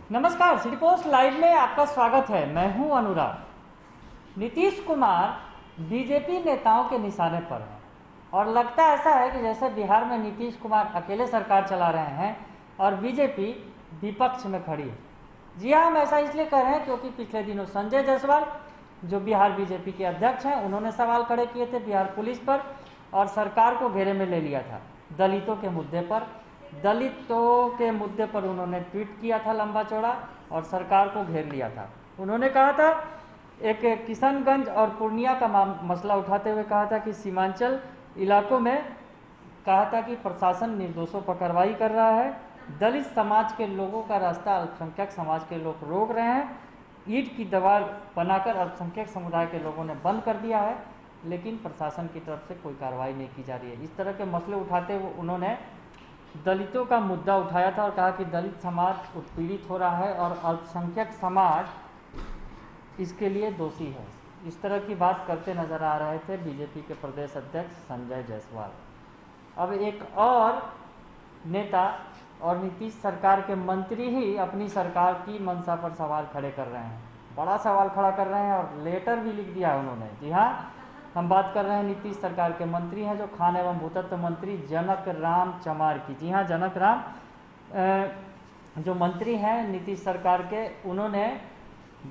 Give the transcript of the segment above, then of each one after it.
नमस्कार, city post live में आपका स्वागत है। मैं हूं अनुराग। नीतीश कुमार बीजेपी नेताओं के निशाने पर हैं और लगता ऐसा है कि जैसे बिहार में नीतीश कुमार अकेले सरकार चला रहे हैं और बीजेपी विपक्ष में खड़ी है। जी हाँ, हम ऐसा इसलिए कह रहे हैं क्योंकि पिछले दिनों संजय जायसवाल जो बिहार बीजेपी के अध्यक्ष हैं, उन्होंने सवाल खड़े किए थे बिहार पुलिस पर और सरकार को घेरे में ले लिया था दलितों के मुद्दे पर। दलितों के मुद्दे पर उन्होंने ट्वीट किया था लंबा चौड़ा और सरकार को घेर लिया था। उन्होंने कहा था, एक किशनगंज और पूर्णिया का मसला उठाते हुए कहा था कि सीमांचल इलाकों में कहा था कि प्रशासन निर्दोषों पर कार्रवाई कर रहा है, दलित समाज के लोगों का रास्ता अल्पसंख्यक समाज के लोग रोक रहे हैं, ईंट की दीवार बनाकर अल्पसंख्यक समुदाय के लोगों ने बंद कर दिया है, लेकिन प्रशासन की तरफ से कोई कार्रवाई नहीं की जा रही है। इस तरह के मसले उठाते हुए उन्होंने दलितों का मुद्दा उठाया था और कहा कि दलित समाज उत्पीड़ित हो रहा है और अल्पसंख्यक समाज इसके लिए दोषी है। इस तरह की बात करते नजर आ रहे थे बीजेपी के प्रदेश अध्यक्ष संजय जायसवाल। अब एक और नेता और नीतीश सरकार के मंत्री ही अपनी सरकार की मंशा पर सवाल खड़े कर रहे हैं, बड़ा सवाल खड़ा कर रहे हैं और लेटर भी लिख दिया है उन्होंने। जी हाँ, हम बात कर रहे हैं नीतीश सरकार के मंत्री हैं जो खान एवं भूतत्व मंत्री जनक राम चमार की। जी हाँ, जनक राम जो मंत्री हैं नीतीश सरकार के, उन्होंने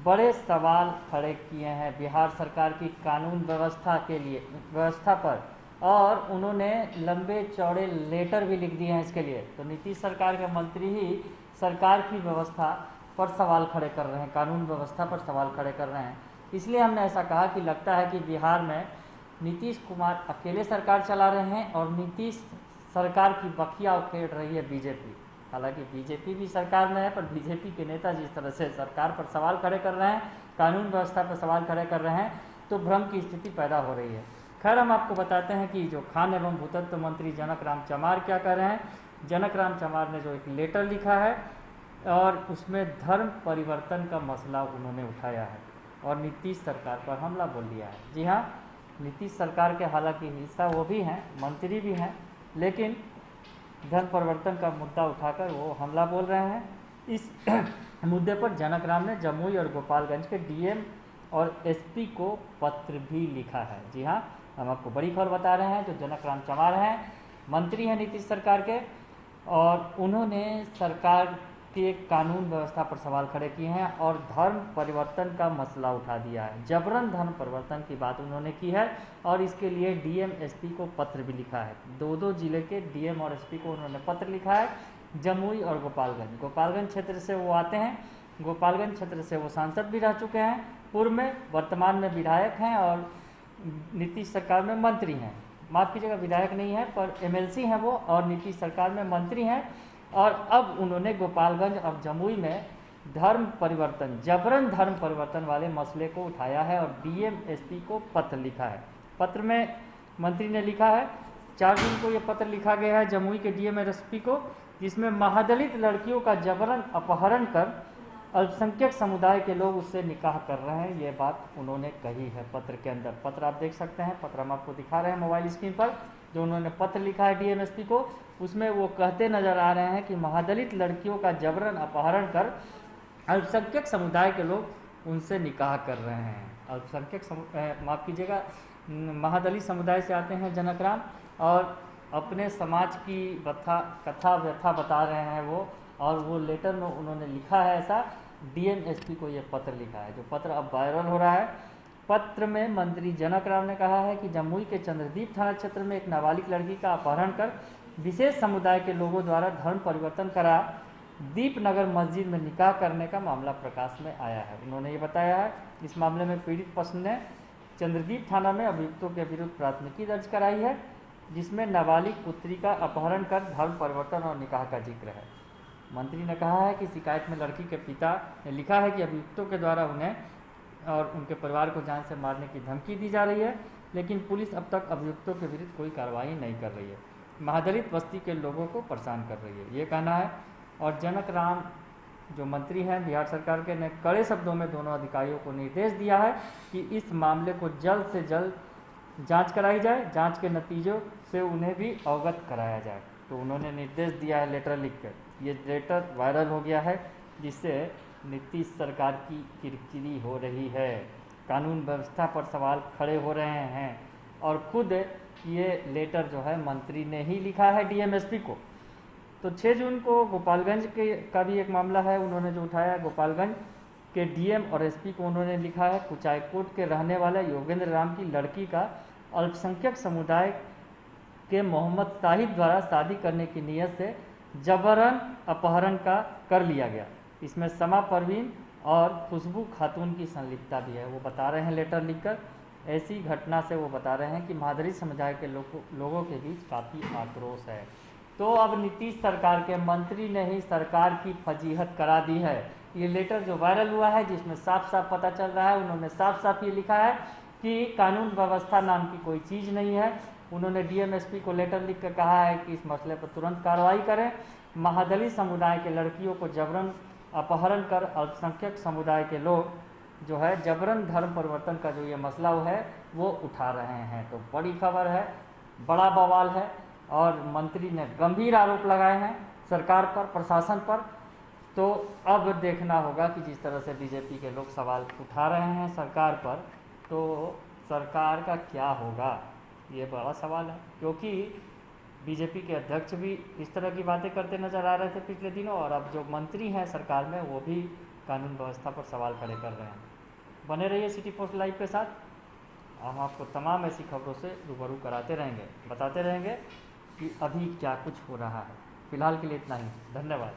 बड़े सवाल खड़े किए हैं बिहार सरकार की कानून व्यवस्था पर और उन्होंने लंबे चौड़े लेटर भी लिख दिए हैं इसके लिए। तो नीतीश सरकार के मंत्री ही सरकार की व्यवस्था पर सवाल खड़े कर रहे हैं, कानून व्यवस्था पर सवाल खड़े कर रहे हैं। इसलिए हमने ऐसा कहा कि लगता है कि बिहार में नीतीश कुमार अकेले सरकार चला रहे हैं और नीतीश सरकार की बखिया उखेड़ रही है बीजेपी। हालांकि बीजेपी भी सरकार में है, पर बीजेपी के नेता जिस तरह से सरकार पर सवाल खड़े कर रहे हैं, कानून व्यवस्था पर सवाल खड़े कर रहे हैं, तो भ्रम की स्थिति पैदा हो रही है। खैर, हम आपको बताते हैं कि जो खान एवं भूतत्व मंत्री जनक राम चमार क्या कर रहे हैं। जनक राम चमार ने जो एक लेटर लिखा है और उसमें धर्म परिवर्तन का मसला उन्होंने उठाया है और नीतीश सरकार पर हमला बोल दिया है। जी हाँ, नीतीश सरकार के हालांकि हिस्सा वो भी हैं, मंत्री भी हैं, लेकिन धर्म परिवर्तन का मुद्दा उठाकर वो हमला बोल रहे हैं। इस मुद्दे पर जनक राम ने जमुई और गोपालगंज के डीएम और एसपी को पत्र भी लिखा है। जी हाँ, हम आपको बड़ी खबर बता रहे हैं। जो जनक राम चमार हैं, मंत्री हैं नीतीश सरकार के और उन्होंने सरकार के कानून व्यवस्था पर सवाल खड़े किए हैं और धर्म परिवर्तन का मसला उठा दिया है। जबरन धर्म परिवर्तन की बात उन्होंने की है और इसके लिए डीएम एसपी को पत्र भी लिखा है। दो जिले के डीएम और एसपी को उन्होंने पत्र लिखा है, जमुई और गोपालगंज क्षेत्र से वो आते हैं। गोपालगंज क्षेत्र से वो सांसद भी रह चुके हैं पूर्व में, वर्तमान में विधायक हैं और नीतीश सरकार में मंत्री हैं। माफ़ कीजिएगा, विधायक नहीं है पर एमएलसी हैं वो और नीतीश सरकार में मंत्री हैं। और अब उन्होंने गोपालगंज और जमुई में जबरन धर्म परिवर्तन वाले मसले को उठाया है और डीएम एसपी को पत्र लिखा है। पत्र में मंत्री ने लिखा है, 4 जून को ये पत्र लिखा गया है जमुई के डीएम और एसपी को, जिसमें महादलित लड़कियों का जबरन अपहरण कर अल्पसंख्यक समुदाय के लोग उससे निकाह कर रहे हैं, ये बात उन्होंने कही है पत्र के अंदर। पत्र आप देख सकते हैं, पत्र हम आपको दिखा रहे हैं मोबाइल स्क्रीन पर। जो उन्होंने पत्र लिखा है डीएमएसपी को, उसमें वो कहते नजर आ रहे हैं कि महादलित लड़कियों का जबरन अपहरण कर अल्पसंख्यक समुदाय के लोग उनसे निकाह कर रहे हैं। अल्पसंख्यक माफ़ कीजिएगा, महादलित समुदाय से आते हैं जनक राम और अपने समाज की कथा व्यथा बता रहे हैं वो, और वो लेटर में उन्होंने लिखा है ऐसा। डीएमएसपी को ये पत्र लिखा है, जो पत्र अब वायरल हो रहा है। पत्र में मंत्री जनक राम ने कहा है कि जमुई के चंद्रदीप थाना क्षेत्र में एक नाबालिग लड़की का अपहरण कर विशेष समुदाय के लोगों द्वारा धर्म परिवर्तन करा दीपनगर मस्जिद में निकाह करने का मामला प्रकाश में आया है। उन्होंने ये बताया है, इस मामले में पीड़ित पक्ष ने चंद्रदीप थाना में अभियुक्तों के विरुद्ध प्राथमिकी दर्ज कराई है, जिसमें नाबालिग पुत्री का अपहरण कर धर्म परिवर्तन और निकाह का जिक्र है। मंत्री ने कहा है कि शिकायत में लड़की के पिता ने लिखा है कि अभियुक्तों के द्वारा उन्हें और उनके परिवार को जान से मारने की धमकी दी जा रही है, लेकिन पुलिस अब तक अभियुक्तों के विरुद्ध कोई कार्रवाई नहीं कर रही है, महादलित बस्ती के लोगों को परेशान कर रही है, ये कहना है। और जनक राम जो मंत्री हैं बिहार सरकार के, ने कड़े शब्दों में दोनों अधिकारियों को निर्देश दिया है कि इस मामले को जल्द से जल्द जांच कराई जाए, जांच के नतीजों से उन्हें भी अवगत कराया जाए। तो उन्होंने निर्देश दिया है लेटर लिखकर। ये लेटर वायरल हो गया है जिससे नीतीश सरकार की किरकिरी हो रही है। कानून व्यवस्था पर सवाल खड़े हो रहे हैं और खुद ये लेटर जो है मंत्री ने ही लिखा है डीएमएसपी को। तो 6 जून को गोपालगंज के का भी एक मामला है, उन्होंने जो उठाया, गोपालगंज के डीएम और एसपी को उन्होंने लिखा है कुचायकोट के रहने वाले योगेंद्र राम की लड़की का अल्पसंख्यक समुदाय के मोहम्मद साहिद द्वारा शादी करने की नीयत से जबरन अपहरण का कर लिया गया। इसमें समा परवीन और खुशबू खातून की संलिप्तता भी है। वो बता रहे हैं लेटर लिखकर, ऐसी घटना से वो बता रहे हैं कि मादरी समुदाय के लोगों के बीच काफ़ी आक्रोश है। तो अब नीतीश सरकार के मंत्री ने ही सरकार की फजीहत करा दी है। ये लेटर जो वायरल हुआ है जिसमें साफ साफ पता चल रहा है, उन्होंने साफ साफ ये लिखा है कि कानून व्यवस्था नाम की कोई चीज़ नहीं है। उन्होंने डीएमएसपी को लेटर लिख कर कहा है कि इस मसले पर तुरंत कार्रवाई करें। महादलित समुदाय के लड़कियों को जबरन अपहरण कर अल्पसंख्यक समुदाय के लोग जो है जबरन धर्म परिवर्तन का जो ये मसला है वो उठा रहे हैं। तो बड़ी खबर है, बड़ा बवाल है और मंत्री ने गंभीर आरोप लगाए हैं सरकार पर, प्रशासन पर। तो अब देखना होगा कि जिस तरह से बीजेपी के लोग सवाल उठा रहे हैं सरकार पर, तो सरकार का क्या होगा, ये बड़ा सवाल है। क्योंकि बीजेपी के अध्यक्ष भी इस तरह की बातें करते नजर आ रहे थे पिछले दिनों, और अब जो मंत्री हैं सरकार में वो भी कानून व्यवस्था पर सवाल खड़े कर रहे हैं। बने रहिए सिटी पोस्ट लाइव के साथ, हम आपको तमाम ऐसी खबरों से रूबरू कराते रहेंगे, बताते रहेंगे कि अभी क्या कुछ हो रहा है। फिलहाल के लिए इतना ही, धन्यवाद।